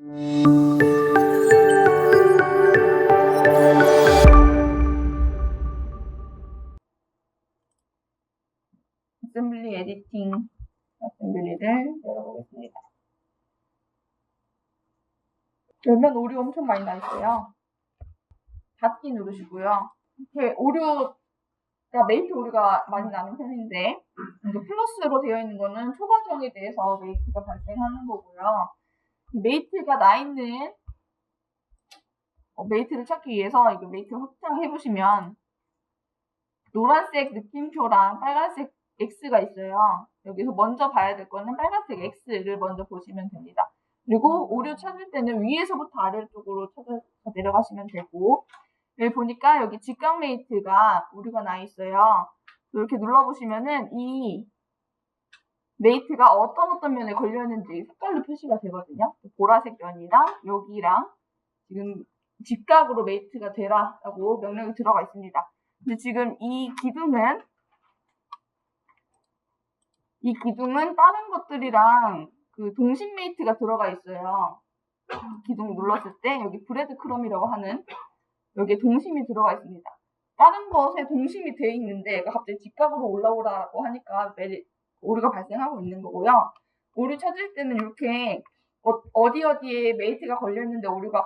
어셈블리 에디팅 어셈블리를 열어보겠습니다. 열면 오류 엄청 많이 나 있어요. 닫기 누르시고요. 이렇게 오류가 메이트 오류가 많이 나는 편인데 이제 플러스로 되어 있는 거는 초과정에 대해서 메이트가 발생하는 거고요. 메이트가 나 있는 메이트를 찾기 위해서 이거 메이트 확장해 보시면 노란색 느낌표랑 빨간색 X가 있어요. 여기서 먼저 봐야 될 거는 빨간색 X를 먼저 보시면 됩니다. 그리고 오류 찾을 때는 위에서부터 아래쪽으로 찾아서 내려가시면 되고, 여기 보니까 여기 직각 메이트가 오류가 나 있어요. 이렇게 눌러보시면은 이 메이트가 어떤 면에 걸려있는지 색깔로 표시가 되거든요. 보라색 면이랑 여기랑 지금 직각으로 메이트가 되라라고 명령이 들어가 있습니다. 근데 지금 이 기둥은 다른 것들이랑 그 동심 메이트가 들어가 있어요. 기둥 눌렀을 때 여기 브레드 크럼이라고 하는 여기에 동심이 들어가 있습니다. 다른 것에 동심이 돼 있는데 얘가 갑자기 직각으로 올라오라고 하니까 오류가 발생하고 있는 거고요. 오류 찾을 때는 이렇게 어디에 메이트가 걸려있는데 오류가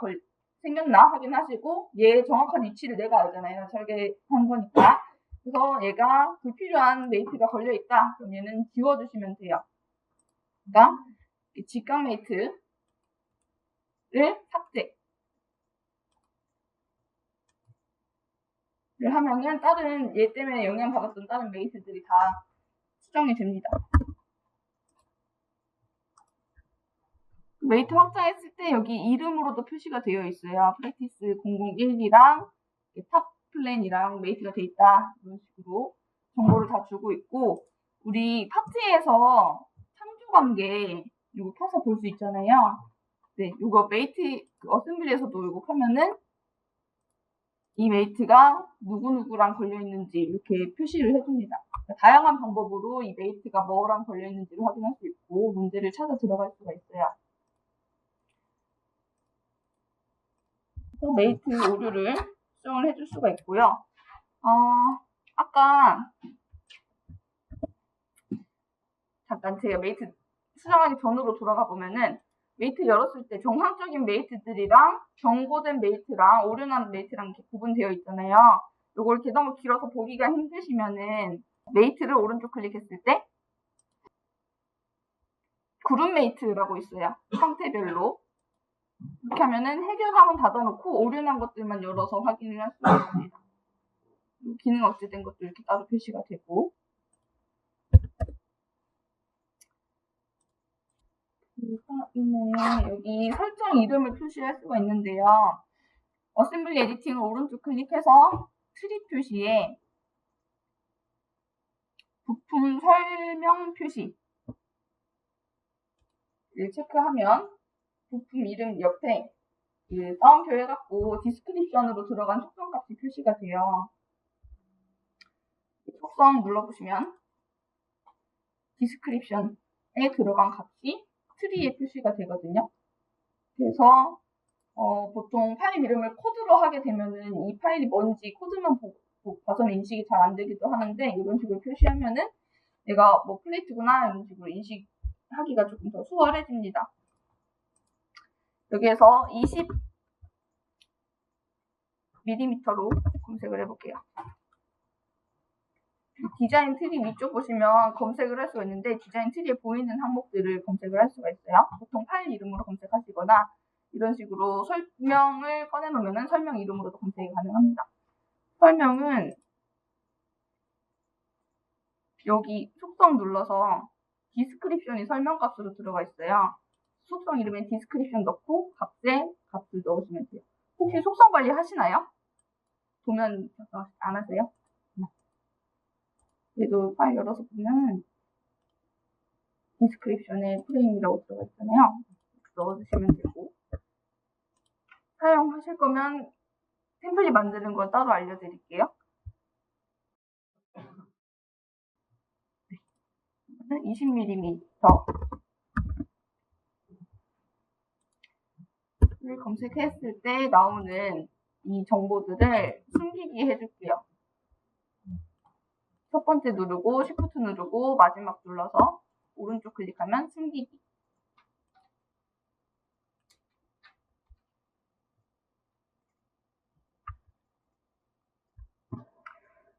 생겼나 확인하시고 얘 정확한 위치를 내가 알잖아요. 설계한 거니까. 그래서 얘가 불필요한 메이트가 걸려있다. 그럼 얘는 지워주시면 돼요. 그러니까 직각 메이트를 삭제를 하면은 얘 때문에 영향받았던 다른 메이트들이 다 수정이 됩니다. 메이트 확장했을 때 여기 이름으로도 표시가 되어 있어요. 프랙티스 001이랑 탑 플랜이랑 메이트가 돼 있다. 이런 식으로 정보를 다 주고 있고, 우리 파트에서 창조관계 이거 켜서 볼 수 있잖아요. 네, 이거 메이트 어셈블리에서도 이거 켜면은 이 메이트가 누구누구랑 걸려있는지 이렇게 표시를 해줍니다. 다양한 방법으로 이 메이트가 뭐랑 걸려있는지를 확인할 수 있고 문제를 찾아 들어갈 수가 있어요. 메이트 오류를 수정을 해줄 수가 있고요. 아까 잠깐 제가 메이트 수정하기 전으로 돌아가 보면은 메이트 열었을 때 정상적인 메이트들이랑 경고된 메이트랑 오류난 메이트랑 이렇게 구분되어 있잖아요. 요걸 이렇게 너무 길어서 보기가 힘드시면은 메이트를 오른쪽 클릭했을 때 그룹 메이트라고 있어요. 상태별로. 이렇게 하면은 해결하면 닫아놓고 오류난 것들만 열어서 확인을 할 수가 있습니다. 기능 억제된 것도 이렇게 따로 표시가 되고. 여기 설정 이름을 표시할 수가 있는데요. 어셈블리 에디팅을 오른쪽 클릭해서 트리 표시에 부품 설명 표시를 체크하면 부품 이름 옆에 다운표 해갖고 디스크립션으로 들어간 속성값이 표시가 돼요. 속성 눌러보시면 디스크립션에 들어간 값이 트리에 표시가 되거든요. 그래서 보통 파일 이름을 코드로 하게 되면은 이 파일이 뭔지 코드만 봐서는 인식이 잘 안 되기도 하는데 이런 식으로 표시하면은 얘가 뭐 플레이트구나 이런 식으로 인식하기가 조금 더 수월해집니다. 여기에서 20mm로 검색을 해볼게요. 디자인 트리 위쪽 보시면 검색을 할 수가 있는데 디자인 트리에 보이는 항목들을 검색을 할 수가 있어요. 보통 파일 이름으로 검색하시거나 이런 식으로 설명을 꺼내놓으면 설명 이름으로도 검색이 가능합니다. 설명은 여기 속성 눌러서 디스크립션이 설명값으로 들어가 있어요. 속성 이름에 디스크립션 넣고 값을 넣으시면 돼요. 혹시 속성 관리 하시나요? 도면 안 하세요? 그래도 파일 열어서 보면 디스크립션에 프레임이라고 들어가 있잖아요. 넣어주시면 되고, 사용하실 거면 템플릿 만드는 걸 따로 알려드릴게요. 20mm 를 검색했을 때 나오는 이 정보들을 숨기기 해줄게요. 첫 번째 누르고 Shift 누르고 마지막 눌러서 오른쪽 클릭하면 숨기기.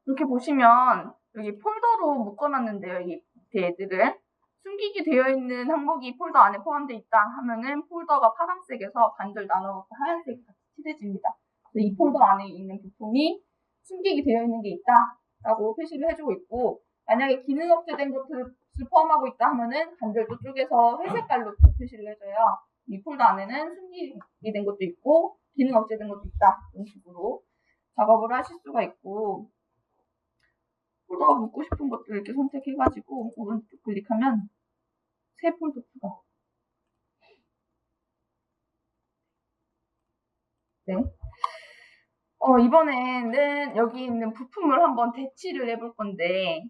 이렇게 보시면 여기 폴더로 묶어놨는데요. 여기 밑에 애들을 숨기기 되어 있는 항목이 폴더 안에 포함되어 있다 하면은 폴더가 파란색에서 반절 나눠서 하얀색이 같이 칠해집니다. 이 폴더 안에 있는 부품이 숨기기 되어 있는 게 있다 라고 표시를 해주고 있고, 만약에 기능 억제된 것을 포함하고 있다 하면은 반절도 쪼개서 회색깔로 표시를 해줘요. 이 폴더 안에는 숨기기 된 것도 있고 기능 억제된 것도 있다, 이런 식으로 작업을 하실 수가 있고, 폴더가 묻고 싶은 것들 이렇게 선택해가지고 오른쪽 클릭하면 새 폴더 추가. 네. 이번에는 여기 있는 부품을 한번 대치를 해볼 건데,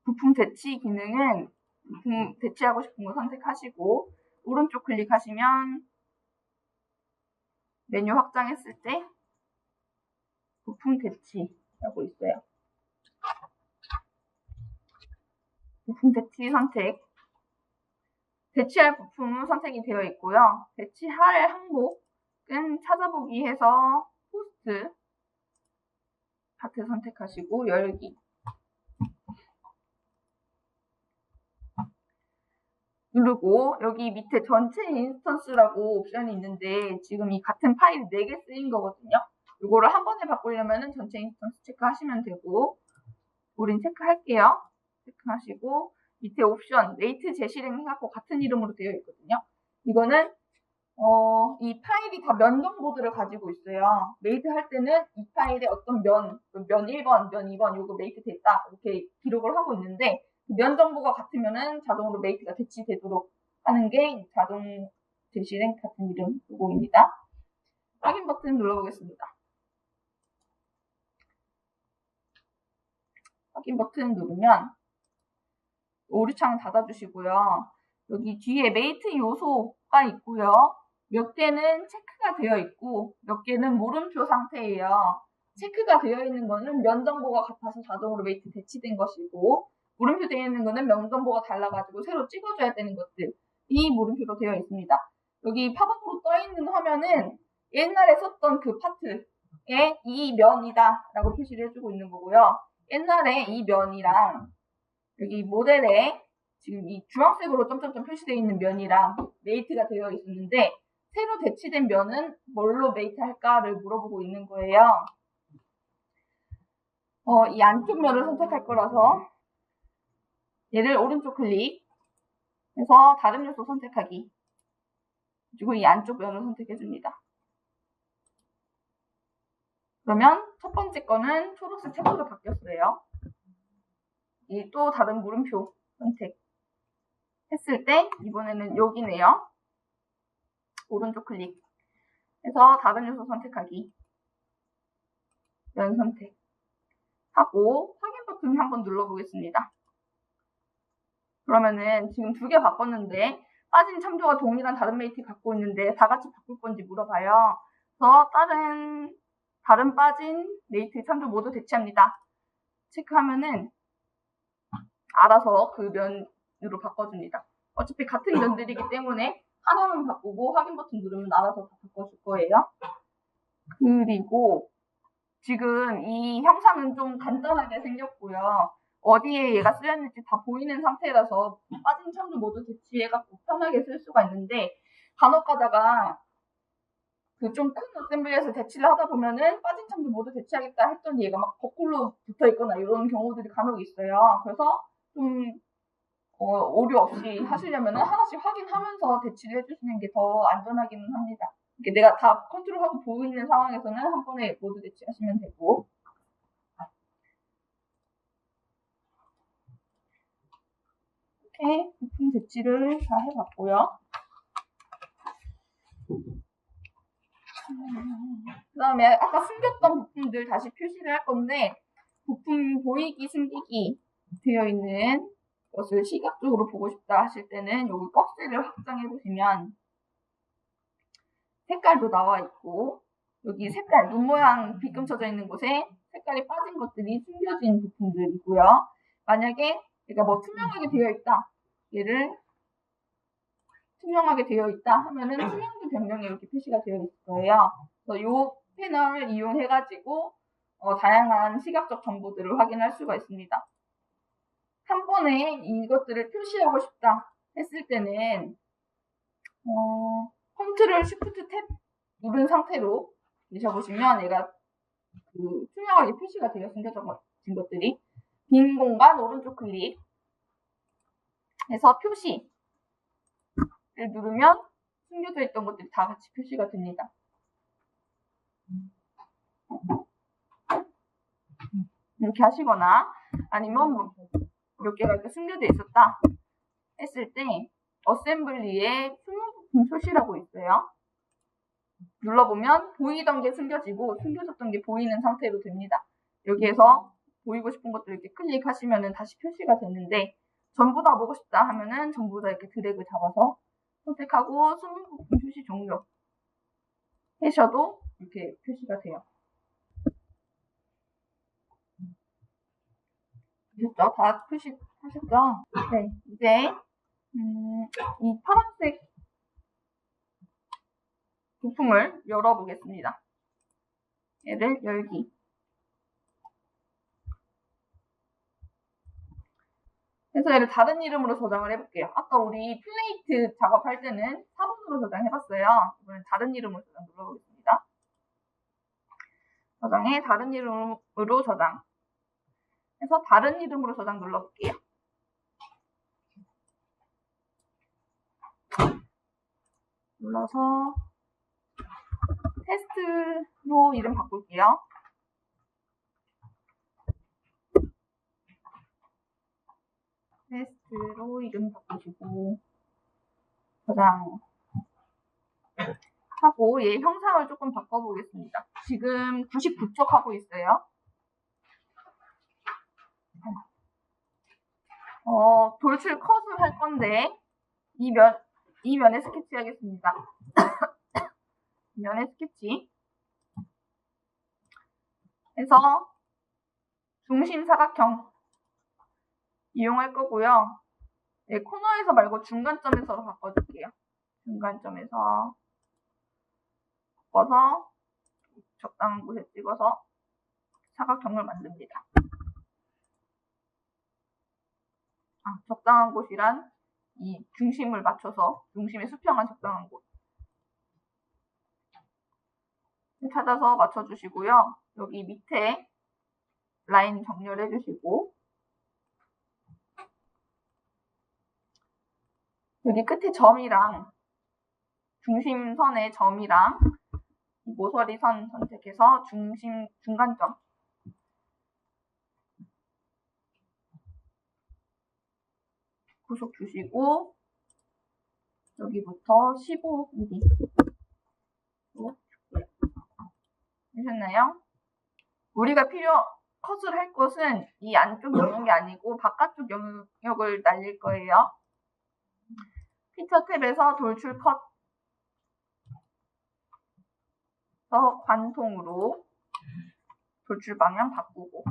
부품 대치 기능은 부품 대치하고 싶은 거 선택하시고 오른쪽 클릭하시면 메뉴 확장했을 때 부품 대치라고 있어요. 부품 대치 선택. 대치할 부품은 선택이 되어 있고요. 대치할 항목은 찾아보기 해서 포스트 파트 선택하시고 열기. 누르고 여기 밑에 전체 인스턴스라고 옵션이 있는데 지금 이 같은 파일이 4개 쓰인 거거든요. 이거를 한 번에 바꾸려면 전체 인스턴스 체크하시면 되고, 우린 체크할게요. 체크하시고 밑에 옵션 레이트 재실행 해갖고 같은 이름으로 되어 있거든요. 이거는 이 파일이 다 면정보들을 가지고 있어요. 메이트 할 때는 이 파일에 어떤 면 1번, 면 2번 요거 메이트 됐다 이렇게 기록을 하고 있는데, 면 정보가 같으면은 자동으로 메이트가 대치되도록 하는 게 자동 재실행 같은 이름 요거입니다. 확인 버튼 눌러보겠습니다. 확인 버튼 누르면 오류창 닫아주시고요. 여기 뒤에 메이트 요소가 있고요. 몇 개는 체크가 되어 있고 몇 개는 물음표 상태예요. 체크가 되어 있는 거는 면 정보가 같아서 자동으로 메이트 대치된 것이고, 물음표 되어 있는 거는 면 정보가 달라가지고 새로 찍어줘야 되는 것들이 물음표로 되어 있습니다. 여기 팝업으로 떠 있는 화면은 옛날에 썼던 그 파트에 이 면이다 라고 표시를 해주고 있는 거고요. 옛날에 이 면이랑 여기 모델에 지금 이 주황색으로 점점점 표시되어 있는 면이랑 메이트가 되어 있었는데, 새로 대치된 면은 뭘로 메이트 할까를 물어보고 있는 거예요. 이 안쪽 면을 선택할 거라서 얘를 오른쪽 클릭 해서 다른 요소 선택하기, 그리고 이 안쪽 면을 선택해 줍니다. 그러면 첫 번째 거는 초록색 색으로 바뀌었어요. 이 또 다른 물음표 선택 했을 때 이번에는 여기네요. 오른쪽 클릭 해서 다른 요소 선택하기, 면 선택 하고 확인 버튼 한번 눌러보겠습니다. 그러면은 지금 2개 바꿨는데 빠진 참조가 동일한 다른 메이트 갖고 있는데 다 같이 바꿀 건지 물어봐요. 그래서 다른 빠진 메이트 참조 모두 대체합니다. 체크하면은 알아서 그 면으로 바꿔줍니다. 어차피 같은 면들이기 때문에 하나만 바꾸고 확인 버튼 누르면 알아서 다 바꿔줄 거예요. 그리고 지금 이 형상은 좀 간단하게 생겼고요. 어디에 얘가 쓰였는지 다 보이는 상태라서 빠진 참조 모두 대치해갖고 편하게 쓸 수가 있는데, 간혹 가다가 그 좀 큰 어셈블리에서 대치를 하다 보면은 빠진 참조 모두 대치하겠다 했더니 얘가 막 거꾸로 붙어 있거나 이런 경우들이 간혹 있어요. 그래서 좀 오류 없이 하시려면은 하나씩 확인하면서 대치를 해주시는 게 더 안전하기는 합니다. 이렇게 내가 다 컨트롤하고 보이는 상황에서는 한 번에 모두 대치하시면 되고. 이렇게 부품 대치를 다 해봤고요. 그 다음에 아까 숨겼던 부품들 다시 표시를 할 건데, 부품 보이기 숨기기 되어 있는 것을 시각적으로 보고 싶다 하실 때는 여기 꺽쇠를 확장해 보시면 색깔도 나와 있고, 여기 색깔, 눈 모양 빗금 쳐져 있는 곳에 색깔이 빠진 것들이 숨겨진 부품들이고요. 만약에 얘가 뭐 투명하게 되어 있다. 얘를 투명하게 되어 있다 하면은 투명도 변경이 이렇게 표시가 되어 있을 거예요. 그래서 이 패널을 이용해가지고 다양한 시각적 정보들을 확인할 수가 있습니다. 한 번에 이것들을 표시하고 싶다 했을 때는 컨트롤 쉬프트 탭 누른 상태로 계셔보시면 얘가 그 투명하게 표시가 되어 숨겨진 것들이 빈 공간 오른쪽 클릭 해서 표시를 누르면 숨겨져 있던 것들이 다 같이 표시가 됩니다. 이렇게 하시거나 아니면 뭐 몇 개가 이렇게 숨겨져 있었다 했을 때 어셈블리에 숨은 부품 표시라고 있어요. 눌러보면 보이던 게 숨겨지고 숨겨졌던 게 보이는 상태로 됩니다. 여기에서 보이고 싶은 것들 이렇게 클릭하시면 다시 표시가 되는데 전부 다 보고 싶다 하면은 전부 다 이렇게 드래그 잡아서 선택하고 숨은 부품 표시 종료 하셔도 이렇게 표시가 돼요. 됐죠? 다 표시하셨죠? 네, 이제 이 파란색 부품을 열어보겠습니다. 얘를 열기. 그래서 얘를 다른 이름으로 저장을 해볼게요. 아까 우리 플레이트 작업할 때는 4번으로 저장해봤어요. 이번엔 다른 이름으로 저장 눌러보겠습니다. 저장에 다른 이름으로 저장. 해서 다른 이름으로 저장 눌러볼게요. 눌러서 테스트로 이름 바꿀게요. 테스트로 이름 바꾸시고 저장 하고 얘 형상을 조금 바꿔보겠습니다. 지금 99쪽 하고 있어요. 돌출 컷을 할 건데 이 면에 스케치 하겠습니다. 면에 스케치 해서 중심 사각형 이용할 거고요. 네, 코너에서 말고 중간점에서로 바꿔줄게요. 중간점에서 바꿔서 적당한 곳에 찍어서 사각형을 만듭니다. 적당한 곳이란 이 중심을 맞춰서 중심의 수평한 적당한 곳 찾아서 맞춰주시고요. 여기 밑에 라인 정렬해 주시고 여기 끝에 점이랑 중심선의 점이랑 모서리 선 선택해서 중간점 구속 주시고 여기부터 15mm 되셨나요? 우리가 컷을 할 것은 이 안쪽 영역이 아니고 바깥쪽 영역을 날릴 거예요. 피처 탭에서 돌출 컷 관통으로 돌출 방향 바꾸고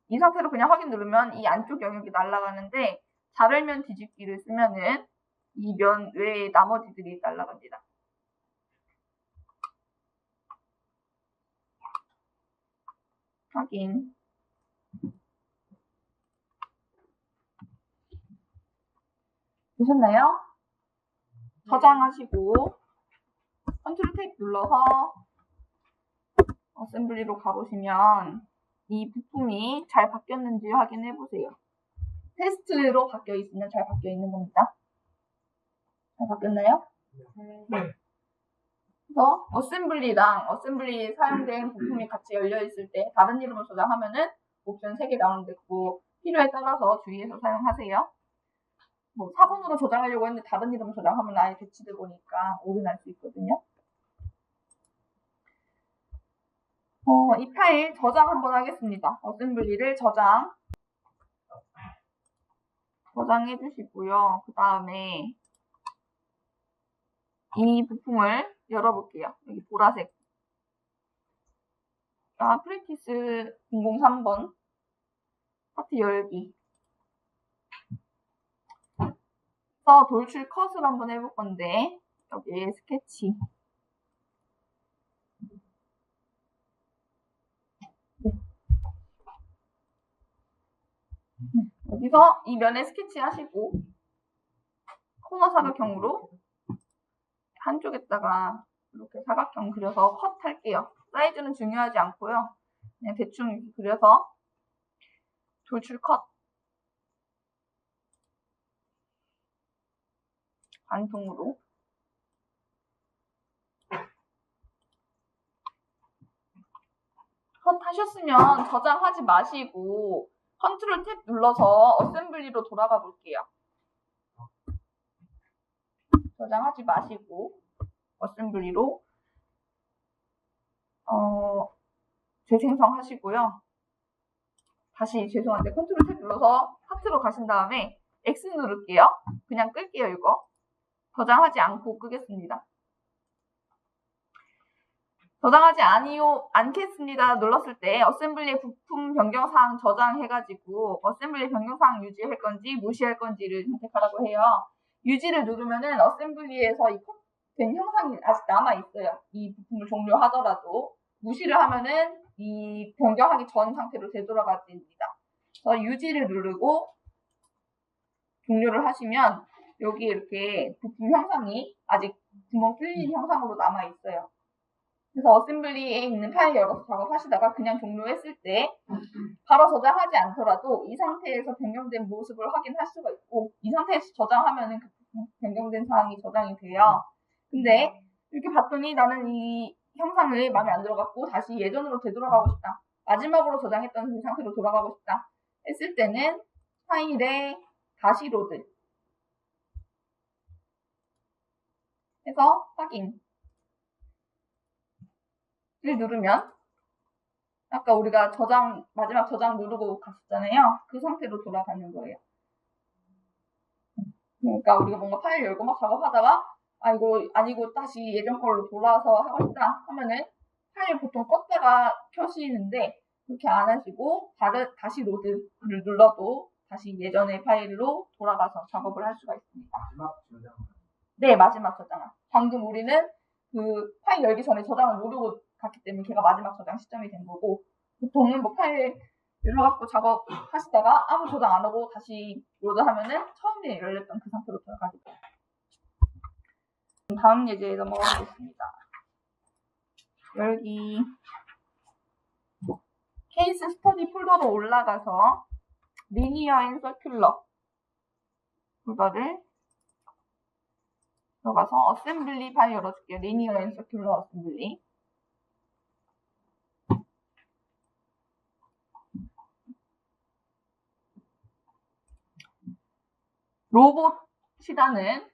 이 상태로 그냥 확인 누르면 이 안쪽 영역이 날아가는데 자를면 뒤집기를 쓰면은 이 면 외에 나머지들이 날아갑니다. 확인. 되셨나요? 저장하시고 컨트롤 탭 눌러서 어셈블리로 가보시면 이 부품이 잘 바뀌었는지 확인해 보세요. 테스트로 바뀌어 있으면 잘 바뀌어 있는 겁니다. 잘 바뀌었나요? 네. 그래서 어셈블리랑 어셈블리 사용된 부품이 같이 열려 있을 때 다른 이름으로 저장하면은 옵션 3개 나오는데 그거 필요에 따라서 주의해서 사용하세요. 뭐 4번으로 저장하려고 했는데 다른 이름으로 저장하면 아예 배치돼 보니까 오류 날 수 있거든요. 이 파일 저장 한번 하겠습니다. 어셈블리를 저장해 주시고요. 그 다음에 이 부품을 열어볼게요. 여기 보라색. 프랙티스 003번 파트 열기. 그래서 돌출 컷을 한번 해볼 건데, 여기 스케치. 여기서 이 면에 스케치 하시고, 코너 사각형으로 한쪽에다가 이렇게 사각형 그려서 컷 할게요. 사이즈는 중요하지 않고요. 그냥 대충 이렇게 그려서 돌출 컷. 반통으로. 컷 하셨으면 저장하지 마시고 컨트롤 탭 눌러서 어셈블리로 돌아가 볼게요. 저장하지 마시고 어셈블리로 재생성하시고요. 다시 죄송한데 컨트롤 탭 눌러서 파트로 가신 다음에 X 누를게요. 그냥 끌게요. 이거 저장하지 않고 끄겠습니다. 저장하지 않겠습니다 눌렀을 때 어셈블리 부품 변경사항 저장해가지고 어셈블리 변경사항 유지할 건지 무시할 건지를 선택하라고 해요. 유지를 누르면은 어셈블리에서 이 컷된 형상이 아직 남아있어요. 이 부품을 종료하더라도. 무시를 하면은 이 변경하기 전 상태로 되돌아가야 됩니다. 그래서 유지를 누르고 종료를 하시면 여기 이렇게 부품 형상이 아직 구멍 뚫린 형상으로 남아있어요. 그래서 어셈블리에 있는 파일 열어서 작업하시다가 그냥 종료했을 때 바로 저장하지 않더라도 이 상태에서 변경된 모습을 확인할 수가 있고 이 상태에서 저장하면 그 변경된 사항이 저장이 돼요. 근데 이렇게 봤더니 나는 이 형상을 마음에 안 들어갖고 다시 예전으로 되돌아가고 싶다. 마지막으로 저장했던 그 상태로 돌아가고 싶다. 했을 때는 파일에 다시 로드 해서 확인 를 누르면 아까 우리가 마지막 저장 누르고 갔었잖아요. 그 상태로 돌아가는 거예요. 그러니까 우리가 뭔가 파일 열고 막 작업하다가 이거 아니고 다시 예전 걸로 돌아와서 하고 싶다 하면은 파일 보통 껐다가 켜시는데 그렇게 안 하시고 다시 로드를 눌러도 다시 예전의 파일로 돌아가서 작업을 할 수가 있습니다. 마지막 저장. 네, 마지막 저장. 방금 우리는 그 파일 열기 전에 저장을 누르고 갔기 때문에 걔가 마지막 저장 시점이 된 거고 보통은 뭐 파일 열어갖고 작업하시다가 아무 저장 안 하고 다시 로드하면은 처음에 열렸던 그 상태로 돌아가게 돼요. 다음 예제에 넘어가 보겠습니다. 열기 케이스 스터디 폴더로 올라가서 리니어 앤 서큘러 폴더를 들어가서 어셈블리 파일 열어줄게요. 리니어 앤 서큘러 어셈블리. 로봇이라는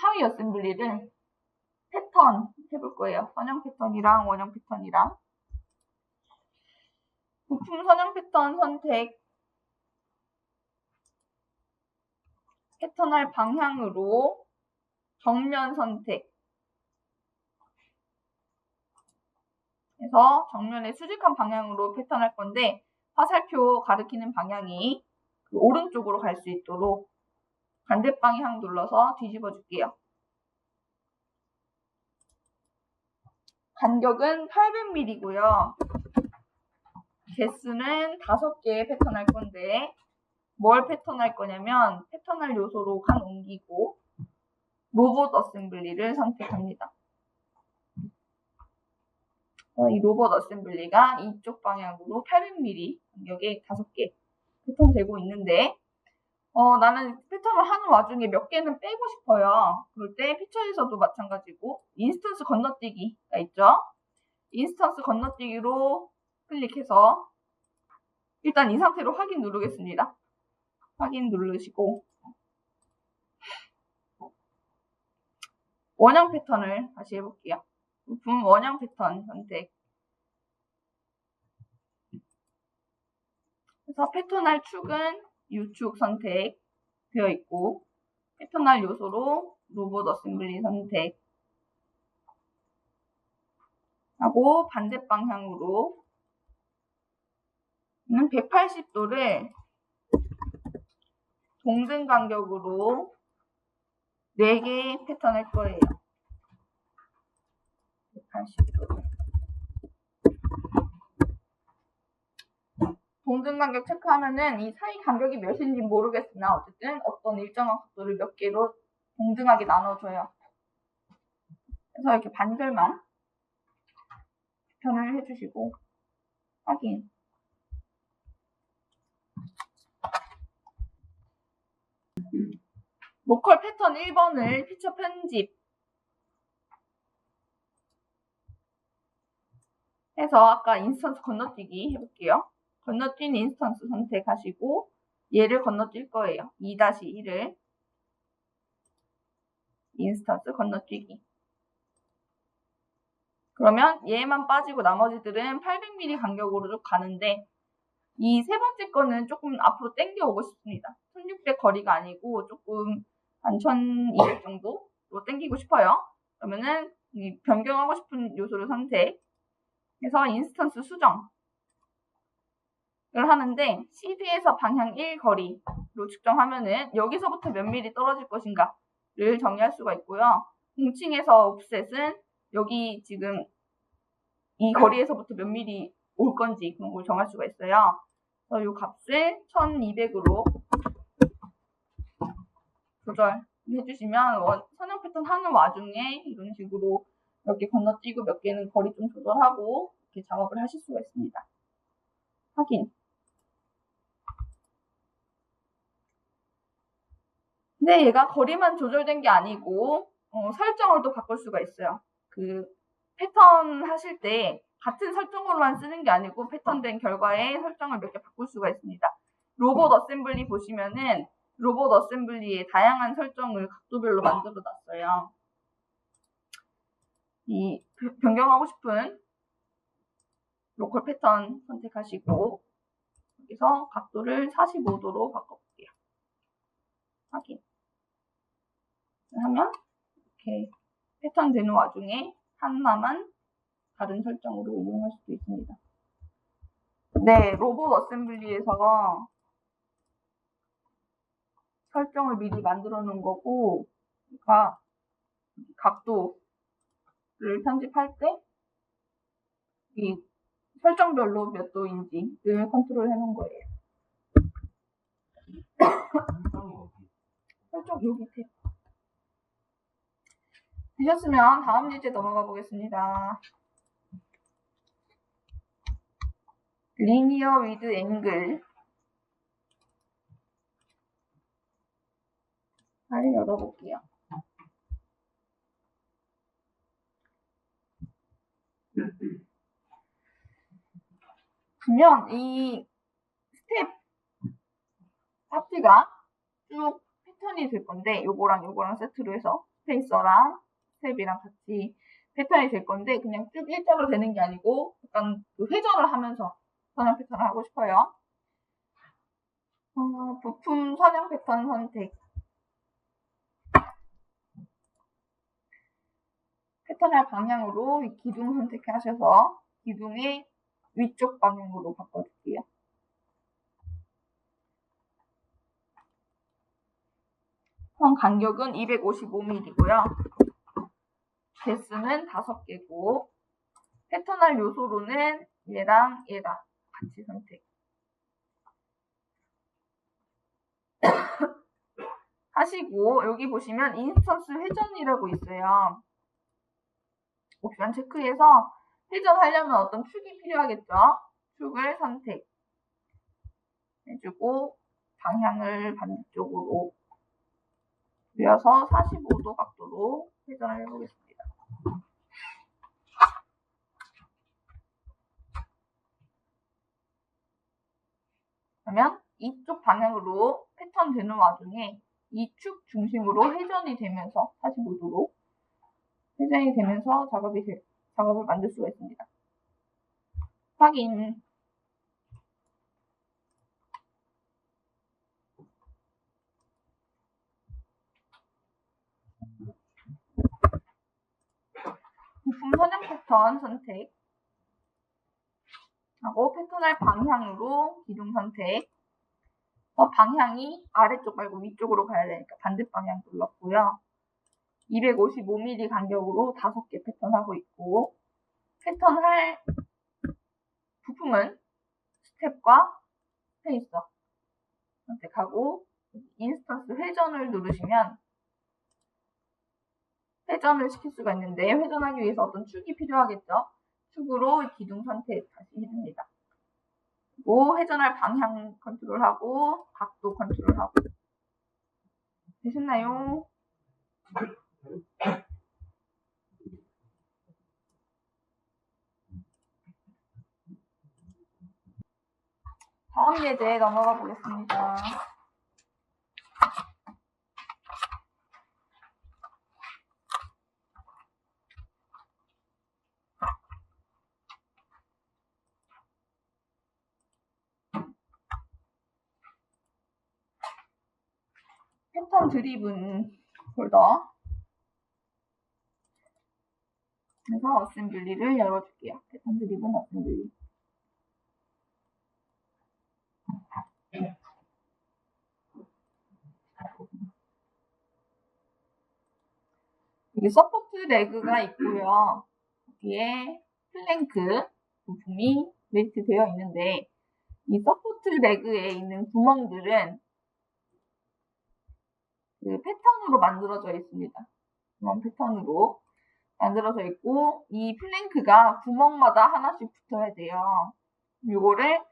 하위 어셈블리를 패턴 해볼 거예요. 선형 패턴이랑 원형 패턴이랑. 부품 선형 패턴 선택. 패턴할 방향으로 정면 선택. 그래서 정면에 수직한 방향으로 패턴할 건데 화살표 가리키는 방향이 그 오른쪽으로 갈 수 있도록 반대 방향 눌러서 뒤집어 줄게요. 간격은 800mm고요. 개수는 5개 패턴할 건데 뭘 패턴할 거냐면 패턴할 요소로 간 옮기고 로봇 어셈블리를 선택합니다. 이 로봇 어셈블리가 이쪽 방향으로 800mm 간격에 5개 패턴되고 있는데 나는 패턴을 하는 와중에 몇 개는 빼고 싶어요. 그럴 때 피처에서도 마찬가지고 인스턴스 건너뛰기가 있죠. 인스턴스 건너뛰기로 클릭해서 일단 이 상태로 확인 누르겠습니다. 확인 누르시고 원형 패턴을 다시 해볼게요. 부품 원형 패턴 선택. 그래서 패턴할 축은 U축 선택되어 있고 패턴할 요소로 로봇 어셈블리 선택 하고 반대 방향으로 180도를 동등 간격으로 4개의 패턴 할 거예요. 180도. 동등 간격 체크하면은 이 사이 간격이 몇인지 모르겠으나 어쨌든 어떤 일정한 각도를 몇 개로 동등하게 나눠줘요. 그래서 이렇게 반절만 패턴을 해주시고 확인. 로컬 패턴 1번을 피처 편집 해서 아까 인스턴스 건너뛰기 해볼게요. 건너뛴 인스턴스 선택하시고 얘를 건너뛸 거예요. 2-1을 인스턴스 건너뛰기. 그러면 얘만 빠지고 나머지들은 800mm 간격으로 쭉 가는데 이 세 번째 거는 조금 앞으로 당겨 오고 싶습니다. 1600 거리가 아니고 조금 한 1200 정도로 당기고 싶어요. 그러면은 이 변경하고 싶은 요소를 선택해서 인스턴스 수정을 하는데 CD에서 방향 1 거리로 측정하면은 여기서부터 몇 미리 떨어질 것인가를 정의할 수가 있고요. 공칭에서 옵셋은 여기 지금 이 거리에서부터 몇 미리 올 건지 그런 걸 정할 수가 있어요. 그래서 이 값을 1200으로 조절해주시면 선형 패턴 하는 와중에 이런 식으로 몇 개 건너뛰고 몇 개는 거리 좀 조절하고 이렇게 작업을 하실 수가 있습니다. 확인. 근데 얘가 거리만 조절된 게 아니고 설정을 또 바꿀 수가 있어요. 그 패턴 하실 때 같은 설정으로만 쓰는 게 아니고 패턴된 결과에 설정을 몇 개 바꿀 수가 있습니다. 로봇 어셈블리 보시면은 로봇 어셈블리에 다양한 설정을 각도별로 만들어 놨어요. 이 변경하고 싶은 로컬 패턴 선택하시고 여기서 각도를 45도로 바꿔볼게요. 확인. 하면 이렇게 패턴 되는 와중에 하나만 다른 설정으로 이용할 수도 있습니다. 네, 로봇 어셈블리에서 설정을 미리 만들어 놓은 거고, 그러니까 각도를 편집할 때 이 설정별로 몇 도인지를 컨트롤 해 놓은 거예요. 설정 여기 밑에. 되셨으면 다음 예제 넘어가 보겠습니다. 리니어 위드 앵글 파일 열어볼게요. 그러면 이 스텝 파트가 쭉 패턴이 될 건데 요거랑 세트로 해서 스페이서랑 스텝이랑 같이 패턴이 될 건데 그냥 쭉 일자로 되는 게 아니고 약간 그 회전을 하면서 선형 패턴을 하고 싶어요. 부품 선형 패턴 선택. 패턴할 방향으로 이 기둥 선택하셔서 기둥의 위쪽 방향으로 바꿔줄게요. 선 간격은 255mm고요. 개수는 5개고 패턴할 요소로는 얘랑 같이 선택. 하시고 여기 보시면 인스턴스 회전이라고 있어요. 옵션 체크해서 회전하려면 어떤 축이 필요하겠죠? 축을 선택해주고 방향을 반대쪽으로 돌려서 45도 각도로 회전을 해보겠습니다. 그러면 이쪽 방향으로 패턴 되는 와중에 이 축 중심으로 회전이 되면서 45도로 회전이 되면서 작업을 만들 수가 있습니다. 확인. 패턴 선택 하고 패턴할 방향으로 기둥 선택. 방향이 아래쪽 말고 위쪽으로 가야 되니까 반대 방향 눌렀고요. 255mm 간격으로 5개 패턴하고 있고, 패턴할 부품은 스텝과 페이서 선택하고 인스턴스 회전을 누르시면 회전을 시킬 수가 있는데, 회전하기 위해서 어떤 축이 필요하겠죠. 축으로 기둥 선택 다시 해줍니다. 그리고 회전할 방향 컨트롤하고 각도 컨트롤하고. 되셨나요? 다음 예제 넘어가 보겠습니다. 패턴 드리븐 폴더 그래서 어셈블리를 열어줄게요. 패턴 드리븐 어셈블리. 여기 서포트 레그가 있고요. 여기에 플랭크 부품이 매트 되어 있는데, 이 서포트 레그에 있는 구멍들은 그 패턴으로 만들어져 있습니다. 구멍 패턴으로 만들어져 있고, 이 플랭크가 구멍마다 하나씩 붙어야 돼요. 요거를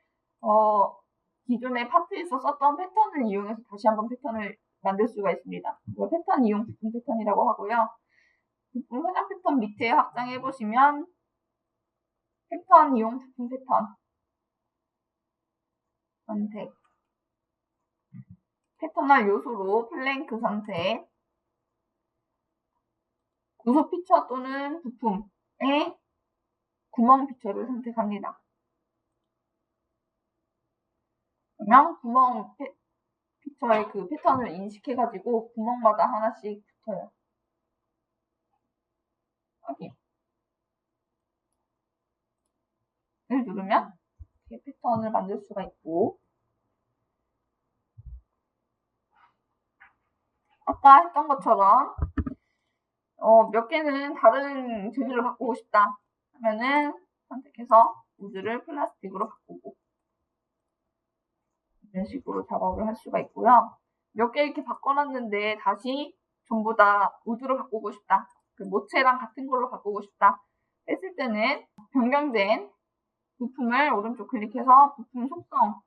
기존의 파트에서 썼던 패턴을 이용해서 다시 한번 패턴을 만들 수가 있습니다. 이거 패턴 이용 부품 패턴이라고 하고요. 부품 화장 패턴 밑에 확장해 보시면 패턴 이용 부품 패턴 선택, 패턴할 요소로 플랭크 선택, 구속 피처 또는 부품의 구멍 피처를 선택합니다. 그러면 구멍 피처의 그 패턴을 인식해가지고 구멍마다 하나씩 붙어요. 여기 를 누르면 이렇게 패턴을 만들 수가 있고, 아까 했던 것처럼 몇 개는 다른 재질로 바꾸고 싶다 하면은 선택해서 우드를 플라스틱으로 바꾸고, 이런 식으로 작업을 할 수가 있고요. 몇 개 이렇게 바꿔놨는데 다시 전부 다 우드로 바꾸고 싶다, 그 모체랑 같은 걸로 바꾸고 싶다 했을 때는 변경된 부품을 오른쪽 클릭해서 부품 속성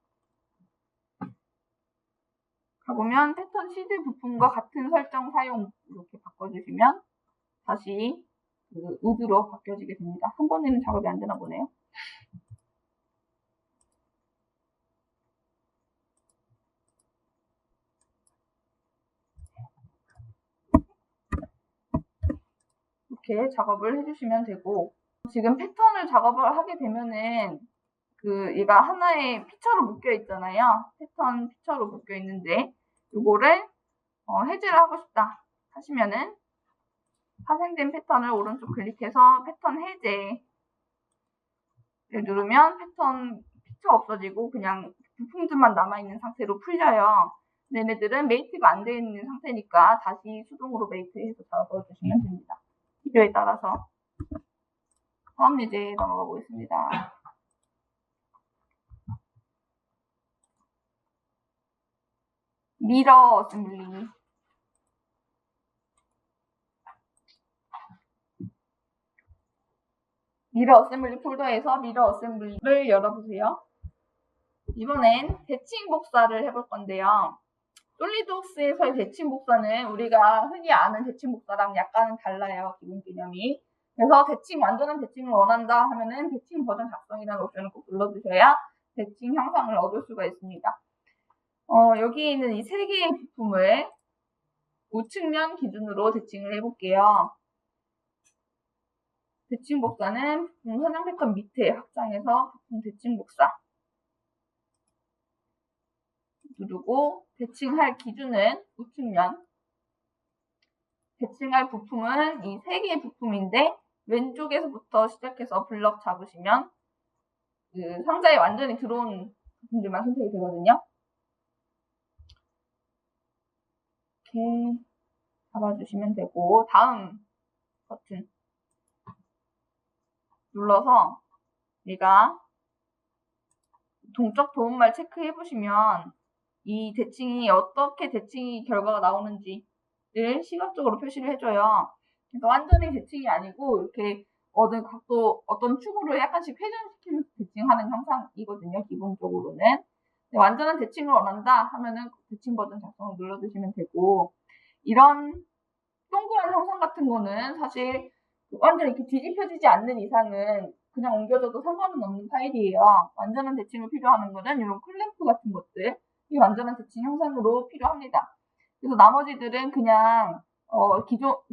가보면 패턴 시드 부품과 같은 설정 사용 이렇게 바꿔주시면 다시 그 우드로 바뀌어지게 됩니다. 한 번에는 작업이 안 되나 보네요. 이렇게 작업을 해주시면 되고, 지금 패턴을 작업을 하게 되면은 얘가 하나의 피처로 묶여 있잖아요. 패턴 피처로 묶여 있는데 이거를 해제를 하고 싶다 하시면은 파생된 패턴을 오른쪽 클릭해서 패턴 해제를 누르면 패턴 피처 없어지고 그냥 부품들만 남아있는 상태로 풀려요. 얘네들은 메이트가 안 되어 있는 상태니까 다시 수동으로 메이트해서 잡아주시면 됩니다. 필요에 따라서. 다음 예제 넘어가 보겠습니다. 미러 어셈블리. 미러 어셈블리 폴더에서 미러 어셈블리를 열어보세요. 이번엔 대칭 복사를 해볼 건데요. 솔리드웍스에서의 대칭 복사는 우리가 흔히 아는 대칭 복사랑 약간은 달라요. 기본 개념이. 그래서 완전한 대칭을 원한다 하면은 대칭 버전 작성이라는 옵션을 꼭 눌러주셔야 대칭 형상을 얻을 수가 있습니다. 여기 있는 이 3개의 부품을 우측면 기준으로 대칭을 해볼게요. 대칭 복사는 부품 선형 패턴 밑에 확장해서 부품 대칭 복사 누르고, 대칭할 기준은 우측면, 대칭할 부품은 이 3개의 부품인데 왼쪽에서부터 시작해서 블럭 잡으시면 그 상자에 완전히 들어온 부분들만 선택이 되거든요. 이렇게 잡아주시면 되고, 다음 버튼 눌러서 얘가 동적 도움말 체크해 보시면 이 대칭이 어떻게 대칭이 결과가 나오는지를 시각적으로 표시를 해줘요. 그러니까 완전히 대칭이 아니고 이렇게 어떤 각도, 어떤 축으로 약간씩 회전시키면서 대칭하는 형상이거든요. 기본적으로는. 완전한 대칭을 원한다 하면은 대칭 버튼 작성을 눌러주시면 되고, 이런 동그란 형상 같은 거는 사실 완전 이렇게 뒤집혀지지 않는 이상은 그냥 옮겨줘도 상관은 없는 파일이에요. 완전한 대칭을 필요하는 거는 이런 클램프 같은 것들, 이 완전한 대칭 형상으로 필요합니다. 그래서 나머지들은 그냥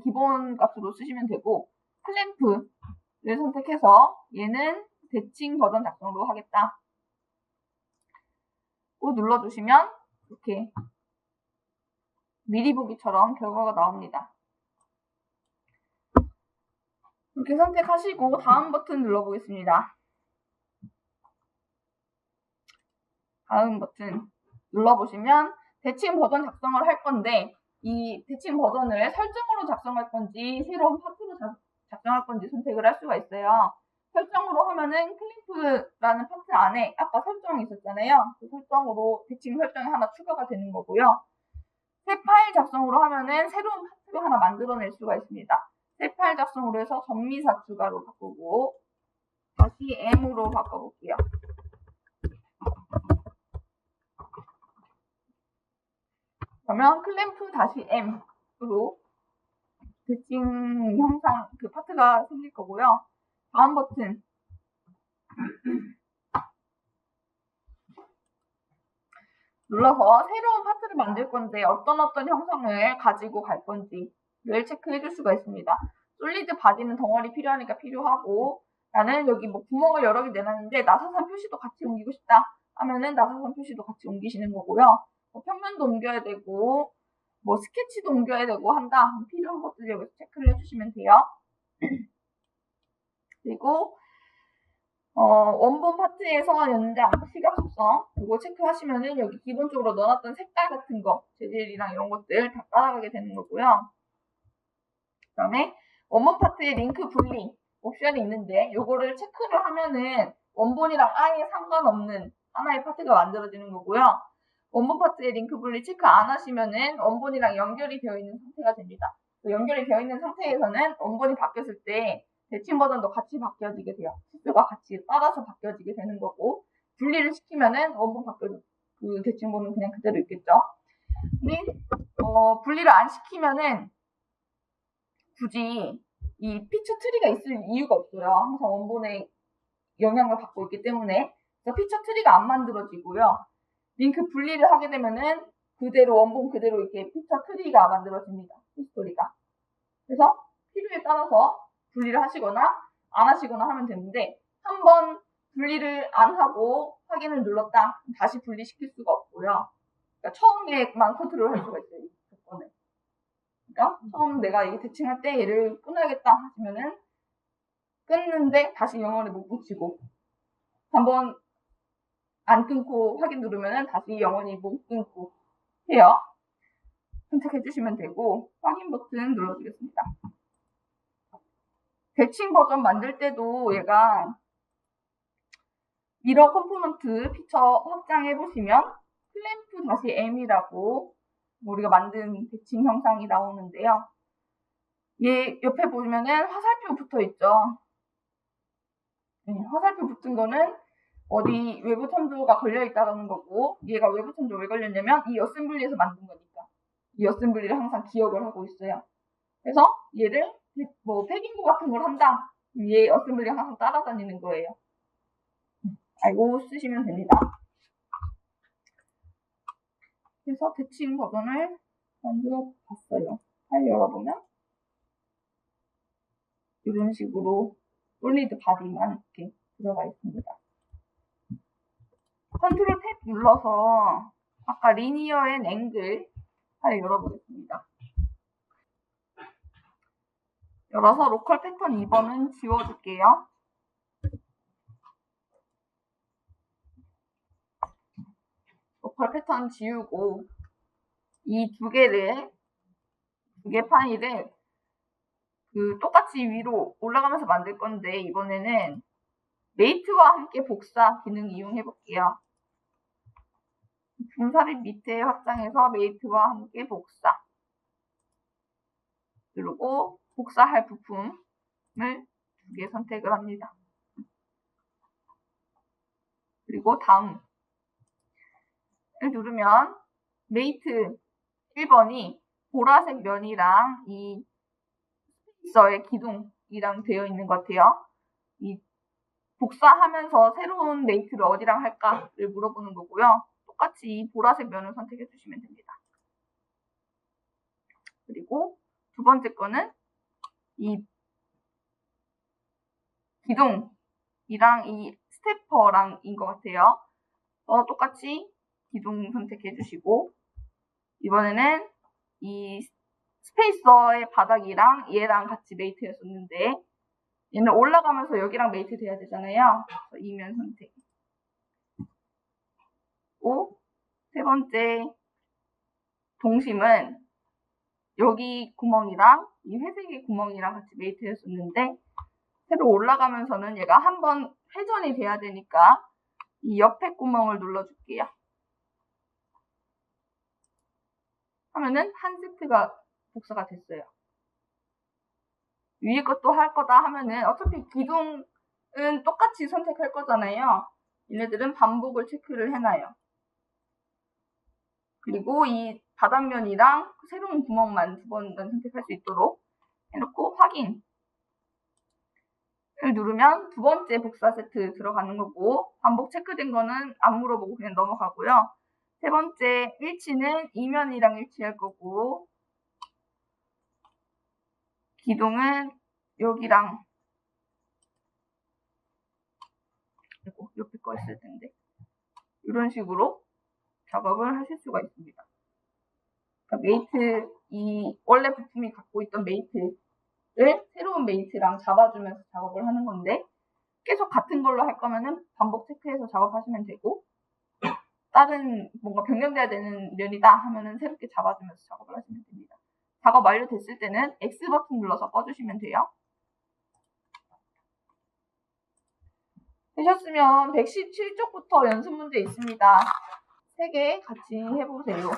기본 값으로 쓰시면 되고, 클램프를 선택해서 얘는 대칭 버전 작성으로 하겠다. 고 눌러주시면 이렇게 미리 보기처럼 결과가 나옵니다. 이렇게 선택하시고 다음 버튼 눌러보겠습니다. 다음 버튼 눌러보시면 대칭 버전 작성을 할 건데, 이 대칭 버전을 설정으로 작성할 건지 새로운 파트로 작성할 건지 선택을 할 수가 있어요. 설정으로 하면은 클램프라는 파트 안에 아까 설정이 있었잖아요. 그 설정으로 대칭 설정이 하나 추가가 되는 거고요. 새 파일 작성으로 하면은 새로운 파트를 하나 만들어낼 수가 있습니다. 새 파일 작성으로 해서 전미사 추가로 바꾸고 다시 M으로 바꿔볼게요. 그러면 클램프 다시 M으로 대칭 형상 그 파트가 생길 거고요. 다음 버튼 눌러서 새로운 파트를 만들 건데 어떤 형상을 가지고 갈 건지를 체크해 줄 수가 있습니다. 솔리드 바디는 덩어리 필요하니까 필요하고, 나는 여기 뭐 구멍을 여러 개 내놨는데 나사산 표시도 같이 옮기고 싶다 하면은 나사산 표시도 같이 옮기시는 거고요. 뭐 평면도 옮겨야 되고 뭐 스케치도 옮겨야 되고 한다. 필요한 것들 여기서 체크를 해주시면 돼요. 그리고 원본 파트에서 연장, 시각 속성 이거 체크하시면은 여기 기본적으로 넣어놨던 색깔 같은 거, 재질이랑 이런 것들 다 따라가게 되는 거고요. 그 다음에 원본 파트에 링크 분리 옵션이 있는데 요거를 체크를 하면은 원본이랑 아예 상관없는 하나의 파트가 만들어지는 거고요. 원본 파트에 링크 분리 체크 안 하시면은 원본이랑 연결이 되어 있는 상태가 됩니다. 연결이 되어 있는 상태에서는 원본이 바뀌었을 때 대칭 버전도 같이 바뀌어지게 돼요. 치수가 같이 따라서 바뀌어지게 되는 거고, 분리를 시키면은 원본 그 대칭 버전은 그냥 그대로 있겠죠. 근데 분리를 안 시키면은 굳이 이 피처 트리가 있을 이유가 없어요. 항상 원본에 영향을 받고 있기 때문에. 그래서 피처 트리가 안 만들어지고요. 링크 분리를 하게 되면은 그대로 원본 그대로 이렇게 피처 트리가 만들어집니다. 히스토리가. 그래서 필요에 따라서 분리를 하시거나 안 하시거나 하면 되는데, 한번 분리를 안 하고 확인을 눌렀다. 다시 분리시킬 수가 없고요. 그러니까 처음에만 컨트롤 할 수가 있어요. 이 조건을. 그러니까 처음 내가 이게 대칭할 때 얘를 끊어야겠다 하시면은 끊는데 다시 영원히 못 붙이고, 한번 안 끊고 확인 누르면은 다시 영원히 못 끊고 해요. 선택해 주시면 되고, 확인 버튼 눌러주겠습니다. 대칭 버전 만들 때도 얘가 미러 컴포넌트 피처 확장해 보시면 클램프 다시 M이라고 우리가 만든 대칭 형상이 나오는데요. 얘 옆에 보시면은 화살표 붙어 있죠. 화살표 붙은 거는 어디 외부 참조가 걸려 있다는 거고, 얘가 외부 참조 왜 걸렸냐면 이 어셈블리에서 만든 거니까 이 어셈블리를 항상 기억을 하고 있어요. 그래서 얘를 뭐 패딩고 같은 걸 한다, 얘 어셈블리가 항상 따라다니는 거예요. 알고 쓰시면 됩니다. 그래서 대칭 버전을 만들어 봤어요. 파일 열어보면 이런 식으로 솔리드 바디만 이렇게 들어가 있습니다. 컨트롤 탭 눌러서 아까 리니어 앤 앵글 파일 열어보겠습니다. 열어서 로컬 패턴 2번은 지워줄게요. 로컬 패턴 지우고 이 두 개 파일을 똑같이 위로 올라가면서 만들 건데 이번에는 메이트와 함께 복사 기능 이용해 볼게요. 분사를 밑에 확장해서 메이트와 함께 복사. 그리고 복사할 부품을 두 개 선택을 합니다. 그리고 다음을 누르면 메이트 1번이 보라색 면이랑 이 스페이서의 기둥이랑 되어 있는 것 같아요. 이 복사하면서 새로운 메이트를 어디랑 할까를 물어보는 거고요. 똑같이 이 보라색 면을 선택해 주시면 됩니다. 그리고 두 번째 거는 이 기둥이랑 이 스태퍼랑인 것 같아요. 똑같이 기둥 선택해 주시고 이번에는 이 스페이서의 바닥이랑 얘랑 같이 메이트였었는데 얘는 올라가면서 여기랑 메이트 돼야 되잖아요. 그래서 이면 선택. 그리고 세 번째 동심은 여기 구멍이랑 이 회색의 구멍이랑 같이 메이트였었는데 새로 올라가면서는 얘가 한번 회전이 돼야 되니까 이 옆에 구멍을 눌러줄게요. 하면은 한 세트가 복사가 됐어요. 위에 것도 할 거다 하면은 어차피 기둥은 똑같이 선택할 거잖아요. 얘네들은 반복을 체크를 해놔요. 그리고 이 바닥면이랑 새로운 구멍만 두 번만 선택할 수 있도록 해놓고 확인을 누르면 두 번째 복사 세트 들어가는 거고 반복 체크된 거는 안 물어보고 그냥 넘어가고요. 세 번째 일치는 이면이랑 일치할 거고 기둥은 여기랑 옆에 거 있을 텐데 이런 식으로 작업을 하실 수가 있습니다. 그러니까 메이트, 이 원래 부품이 갖고 있던 메이트를 새로운 메이트랑 잡아주면서 작업을 하는 건데 계속 같은 걸로 할 거면은 반복 체크해서 작업하시면 되고 다른 뭔가 변경돼야 되는 면이다 하면은 새롭게 잡아주면서 작업을 하시면 됩니다. 작업 완료됐을 때는 X 버튼 눌러서 꺼주시면 돼요. 되셨으면 117쪽부터 연습 문제 있습니다. 3개 같이 해보세요.